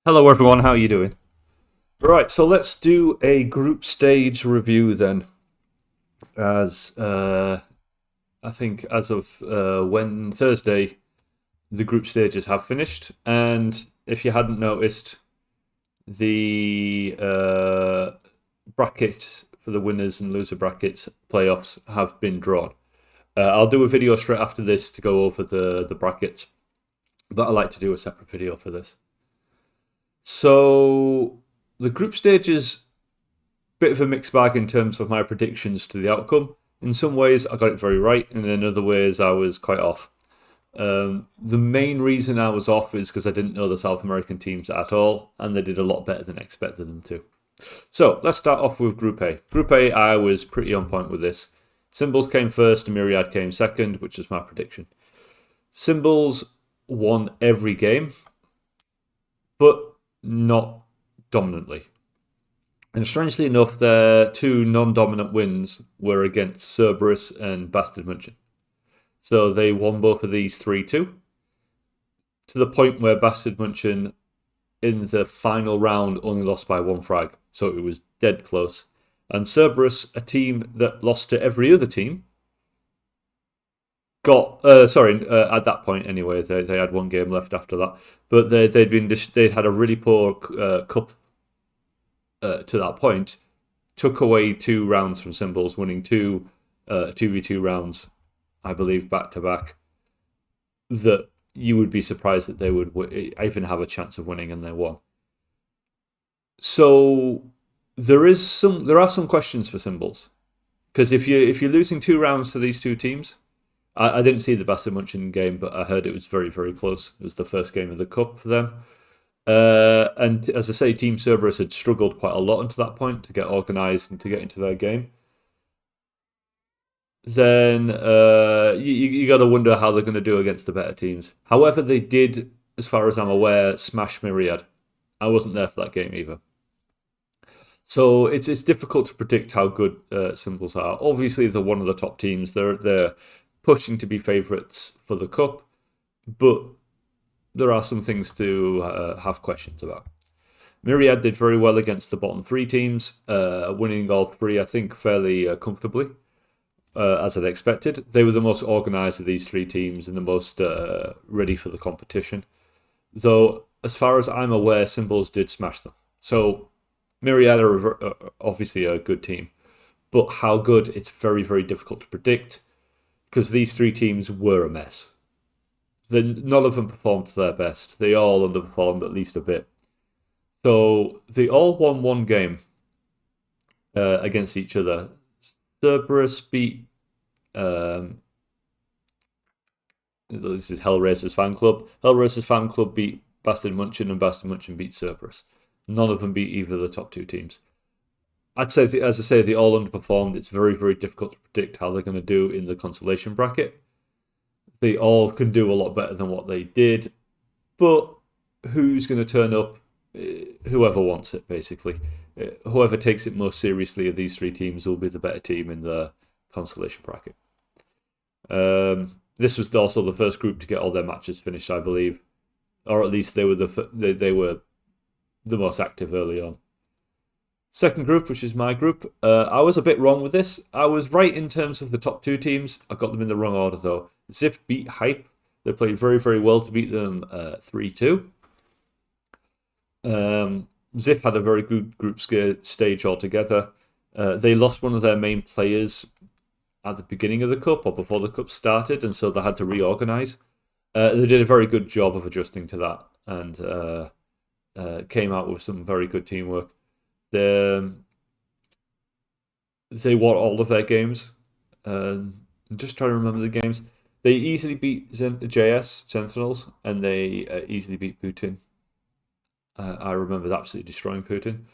Hello everyone, how are you doing? Right, so let's do a group stage review then. As I think as of when Thursday, the group stages have finished, and if you hadn't noticed, the bracket for the winners and loser brackets playoffs have been drawn. I'll do a video straight after this to go over the brackets, but I like to do a separate video for this. So the group stages bit of a mixed bag in terms of my predictions to the outcome. In some ways, I got it very right, and in other ways, I was quite off. The main reason I was off is because I didn't know the South American teams at all, and they did a lot better than I expected them to. So let's start off with Group A. Group A, I was pretty on point with this. Symbols came first, and Myriad came second, which is my prediction. Symbols won every game, but not dominantly. And strangely enough, their two non-dominant wins were against Cerberus and Bastard Munchen. So they won both of these 3-2, to the point where Bastard Munchen in the final round only lost by one frag. So it was dead close. And Cerberus, a team that lost to every other team, got at that point anyway. They had one game left after that, but they'd had a really poor cup to that point. Took away 2 rounds from Symbols, winning 2v2 rounds, I believe, back to back. That you would be surprised that they would even have a chance of winning, and they won. So there are some questions for Symbols, because if you're losing 2 rounds to these two teams, I didn't see the Bastard Munchen game, but I heard it was very, very close. It was the first game of the cup for them. And as I say, Team Cerberus had struggled quite a lot until that point to get organised and to get into their game. Then you got to wonder how they're going to do against the better teams. However, they did, as far as I'm aware, smash Myriad. I wasn't there for that game either. So it's difficult to predict how good Symbols are. Obviously, they're one of the top teams. They're pushing to be favourites for the cup, but there are some things to have questions about. Myriad did very well against the bottom 3 teams, winning all 3, I think, fairly comfortably, as I'd expected. They were the most organised of these 3 teams and the most ready for the competition. Though, as far as I'm aware, Symbols did smash them. So, Myriad are obviously a good team. But how good, it's very, very difficult to predict, because these 3 teams were a mess. None of them performed to their best. They all underperformed at least a bit. So they all won one game against each other. Cerberus beat this is Hellraiser's fan club. Hellraiser's fan club beat Bastard Munchen, and Bastard Munchen beat Cerberus. None of them beat either of the top 2 teams. I'd say, as I say, they all underperformed. It's very, very difficult to predict how they're going to do in the consolation bracket. They all can do a lot better than what they did, but who's going to turn up? Whoever wants it, basically. Whoever takes it most seriously of these 3 teams will be the better team in the consolation bracket. This was also the first group to get all their matches finished, I believe, or at least they were the most active early on. Second group, which is my group, I was a bit wrong with this. I was right in terms of the top 2 teams. I got them in the wrong order, though. Ziff beat Hype. They played very, very well to beat them 3-2. Ziff had a very good group stage altogether. They lost one of their main players at the beginning of the cup or before the cup started, and so they had to reorganise. They did a very good job of adjusting to that, and came out with some very good teamwork. They won all of their games. I'm just trying to remember the games. They easily beat JS Sentinels, and they easily beat Putin. I remember absolutely destroying Putin.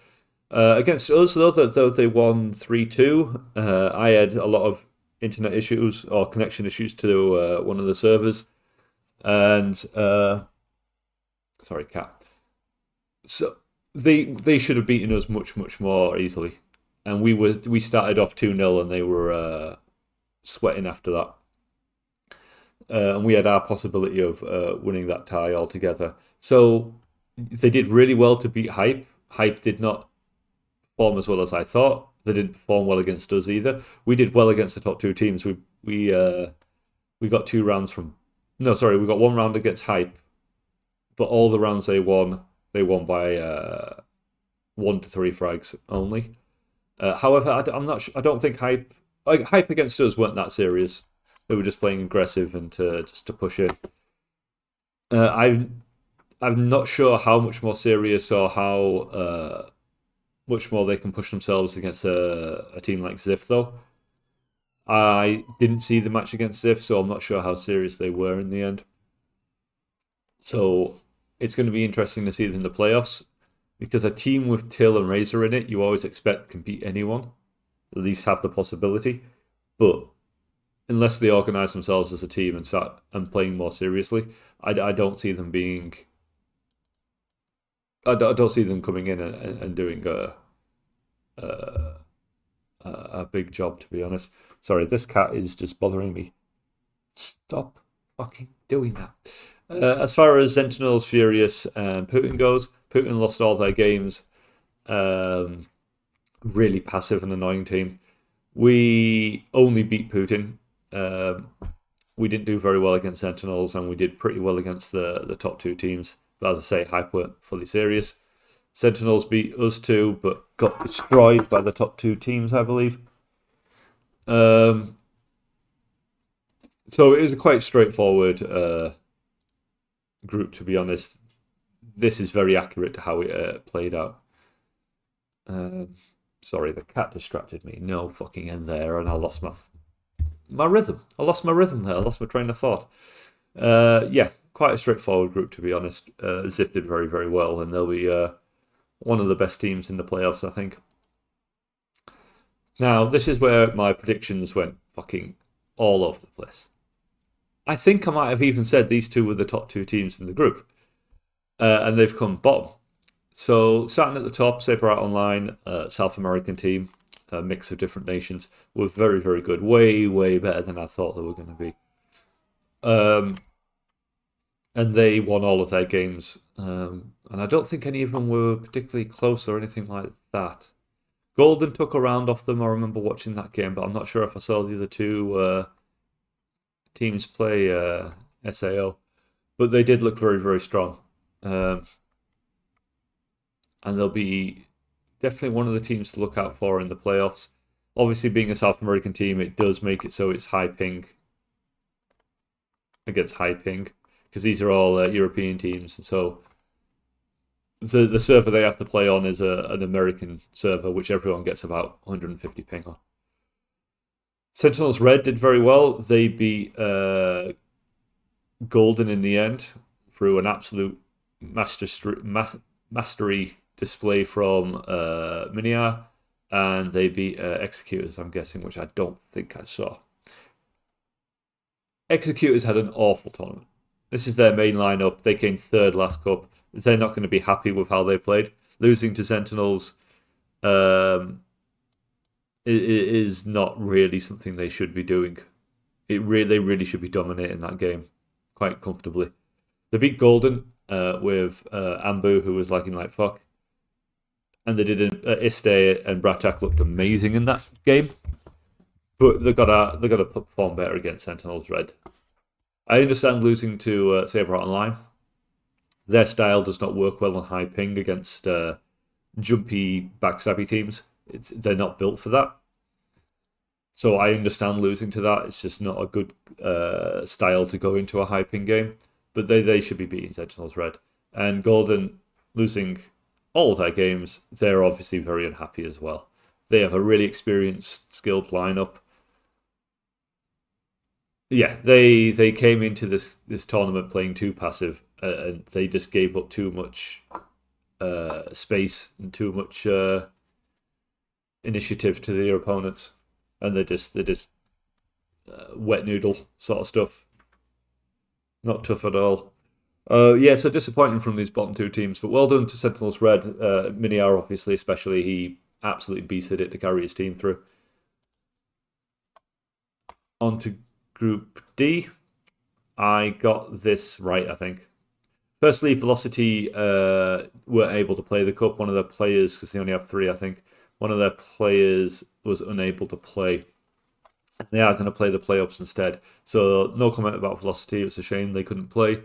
Against us, though they won 3-2. I had a lot of internet issues or connection issues to one of the servers, and sorry, cat. So they should have beaten us much, much more easily, and we started off 2-0, and they were sweating after that. And we had our possibility of winning that tie altogether. So They did really well to beat Hype. Hype did not perform as well as I thought. They didn't perform well against us either. We did well against the top two teams. We got 2 rounds from. No, sorry, we got 1 round against Hype, but all the rounds they won by 1 to 3 frags only. However, I'm not. I don't think Hype against us weren't that serious. They were just playing aggressive and just to push in. I'm not sure how much more serious or how much more they can push themselves against a team like Ziff though. I didn't see the match against Ziff, so I'm not sure how serious they were in the end. So it's going to be interesting to see them in the playoffs because a team with Till and Razor in it, you always expect can beat anyone, at least have the possibility. But unless they organise themselves as a team and start and playing more seriously, I don't see them being. I don't see them coming in and doing a big job. To be honest, sorry, this cat is just bothering me. Stop fucking doing that. As far as Sentinels, Furious, and Putin goes, Putin lost all their games. Really passive and annoying team. We only beat Putin. We didn't do very well against Sentinels, and we did pretty well against the top two teams. But as I say, Hype weren't fully serious. Sentinels beat us too, but got destroyed by the top two teams, I believe. So it was a quite straightforward group, to be honest. This is very accurate to how it played out. Sorry, the cat distracted me. No fucking end there, and I lost my rhythm. I lost my rhythm there. I lost my train of thought. Yeah, quite a straightforward group, to be honest. Ziff did very, very well, and they'll be one of the best teams in the playoffs, I think. Now, this is where my predictions went fucking all over the place. I think I might have even said these two were the top two teams in the group, and they've come bottom. So, starting at the top, Saber Online, South American team, a mix of different nations, were very, very good. Way, way better than I thought they were going to be. And they won all of their games. And I don't think any of them were particularly close or anything like that. Golden took a round off them. I remember watching that game, but I'm not sure if I saw the other two teams play SAO. But they did look very, very strong. And they'll be definitely one of the teams to look out for in the playoffs. Obviously, being a South American team, it does make it so it's high ping against high ping, because these are all European teams. So the server they have to play on is an American server, which everyone gets about 150 ping on. Sentinels Red did very well. They beat Golden in the end through an absolute mastery display from Miniar, and they beat Executors, I'm guessing, which I don't think I saw. Executors had an awful tournament. This is their main lineup. They came third last cup. They're not going to be happy with how they played. Losing to Sentinels is not really something they should be doing. They really should be dominating that game quite comfortably. They beat Golden with Ambu, who was lagging like fuck. And they did Iste and Bratak looked amazing in that game. But they've got to perform better against Sentinels Red. I understand losing to Saber Online. Their style does not work well on high ping against jumpy, backstabby teams. They're not built for that. So I understand losing to that. It's just not a good style to go into a high ping game. But they should be beating Sentinels Red. And Golden losing all of their games, they're obviously very unhappy as well. They have a really experienced, skilled lineup. Yeah, they came into this tournament playing too passive, and they just gave up too much space and too much initiative to their opponents, and they're just wet noodle sort of stuff. Not tough at all. Yeah, so disappointing from these bottom two teams, but well done to Sentinels Red. Miniar, obviously, especially, he absolutely beasted it to carry his team through. On to Group D. I got this right, I think. Firstly, Velocity weren't able to play the cup. One of their players, because they only have three, I think, one of their players was unable to play. They are going to play the playoffs instead. So no comment about Velocity. It's a shame they couldn't play.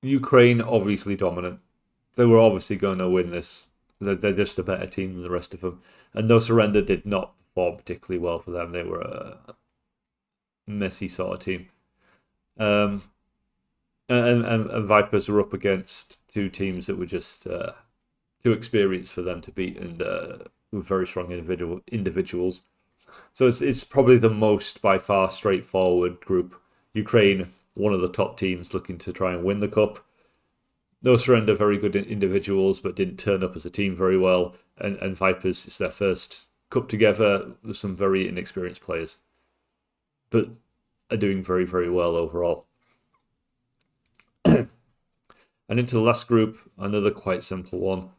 Ukraine, obviously dominant. They were obviously going to win this. They're just a better team than the rest of them. And No Surrender did not perform particularly well for them. They were a messy sort of team. And Vipers were up against two teams that were just too experienced for them to beat, and were very strong individuals. So it's probably the most by far straightforward group. Ukraine, one of the top teams looking to try and win the cup. No Surrender, very good individuals, but didn't turn up as a team very well. And Vipers, it's their first cup together with some very inexperienced players, but are doing very, very well overall. And into the last group, another quite simple one.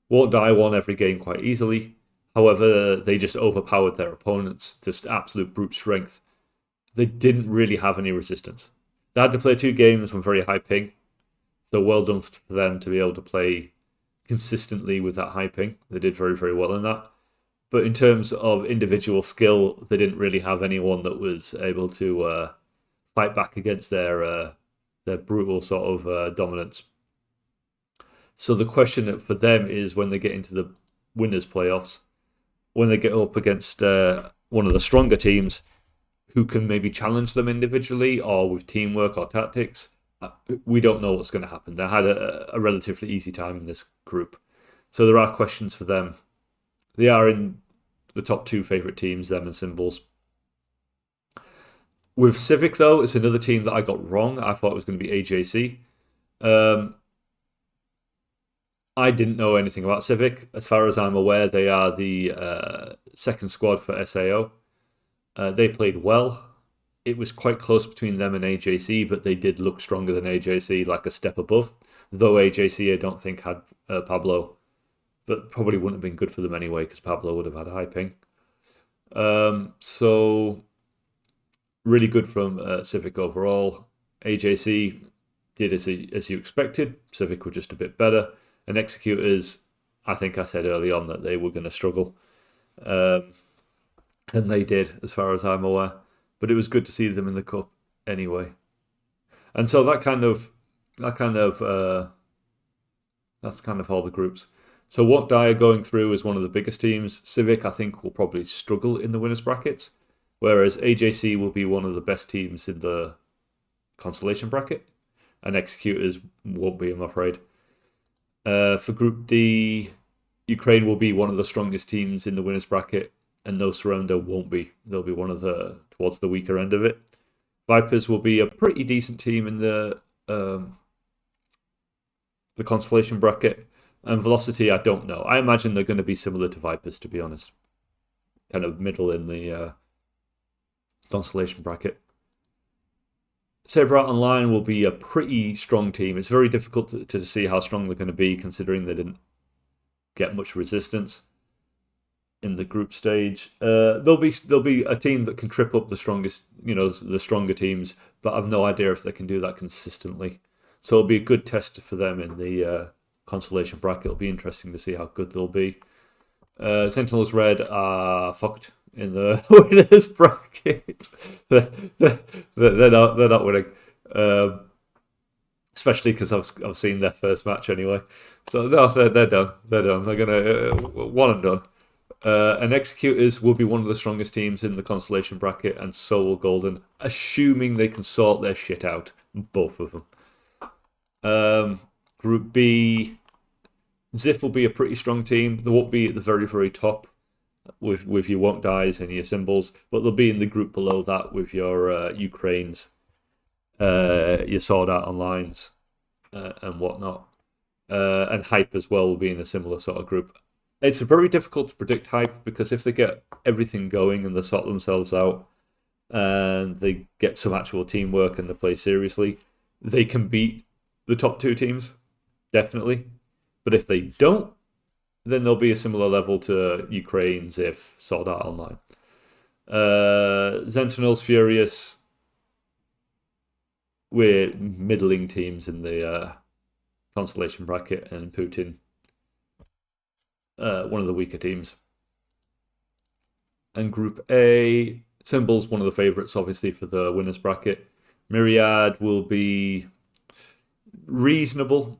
Won't Die won every game quite easily. However, they just overpowered their opponents, just absolute brute strength. They didn't really have any resistance. They had to play 2 games on very high ping. So well done for them to be able to play consistently with that high ping. They did very, very well in that. But in terms of individual skill, they didn't really have anyone that was able to fight back against their brutal sort of dominance. So the question for them is, when they get into the winners' playoffs, when they get up against one of the stronger teams who can maybe challenge them individually or with teamwork or tactics, we don't know what's going to happen. They had a relatively easy time in this group. So there are questions for them. They are in the top 2 favourite teams, them and Symbols. With Civic, though, it's another team that I got wrong. I thought it was going to be AJC. I didn't know anything about Civic. As far as I'm aware, they are the second squad for SAO. They played well. It was quite close between them and AJC, but they did look stronger than AJC, like a step above. Though AJC, I don't think, had Pablo, but probably wouldn't have been good for them anyway, because Pablo would have had a high ping. So really good from Civic overall. AJC did as you expected. Civic were just a bit better. And Executors, I think I said early on that they were going to struggle. And they did, as far as I'm aware. But it was good to see them in the cup anyway. And so that's kind of all the groups. So Won't Die are going through as one of the biggest teams. Civic, I think, will probably struggle in the winners' brackets, whereas AJC will be one of the best teams in the consolation bracket, and Executors won't be, I'm afraid. For Group D, Ukraine will be one of the strongest teams in the winners' bracket, and No Surrender won't be. They'll be one of towards the weaker end of it. Vipers will be a pretty decent team in the consolation bracket. And Velocity, I don't know. I imagine they're going to be similar to Vipers, to be honest. Kind of middle in the consolation bracket. Saber Online will be a pretty strong team. It's very difficult to see how strong they're going to be, considering they didn't get much resistance in the group stage. There'll be a team that can trip up the strongest, the stronger teams, but I've no idea if they can do that consistently. So it'll be a good test for them in the consolation bracket. It'll be interesting to see how good they'll be. Sentinels Red are fucked in the winners bracket. they're not winning, especially because I've seen their first match anyway. So no, they're done. They're done. They're gonna one and done. And Executors will be one of the strongest teams in the consolation bracket, and so will Golden, assuming they can sort their shit out, both of them. Group B, Ziff will be a pretty strong team. They won't be at the very, very top with your Won't Dies and your Symbols, but they'll be in the group below that with your Ukraines, your Sword Art Onlines, and whatnot. And Hype as well will be in a similar sort of group. It's very difficult to predict Hype, because if they get everything going and they sort themselves out and they get some actual teamwork and they play seriously, they can beat the top 2 teams, definitely. But if they don't, then they'll be a similar level to Ukraine, Ziff, Sword Art Online. Sentinels, Furious. we're middling teams in the constellation bracket, and Putin, one of the weaker teams. And Group A, Symbol's one of the favourites, obviously, for the winners bracket. Myriad will be reasonable,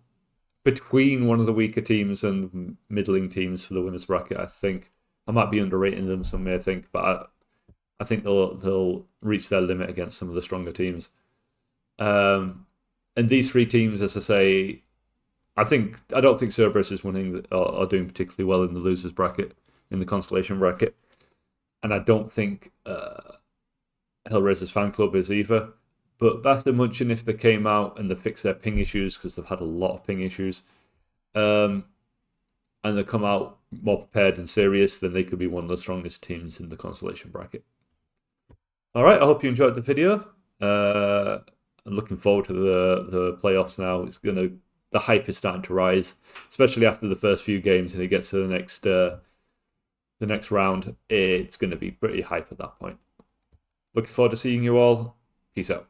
between one of the weaker teams and middling teams for the winners bracket. I think I might be underrating them, some may think, but I think they'll reach their limit against some of the stronger teams. And these three teams, as I say, I don't think Cerberus is winning or doing particularly well in the losers bracket, in the constellation bracket, and I don't think Hellraiser's fan club is either. But Bastard Munchen, if they came out and they fixed their ping issues, because they've had a lot of ping issues, and they come out more prepared and serious, then they could be one of the strongest teams in the constellation bracket. All right, I hope you enjoyed the video. I'm looking forward to the playoffs now. The hype is starting to rise, especially after the first few games, and it gets to the next round. It's going to be pretty hype at that point. Looking forward to seeing you all. Peace out.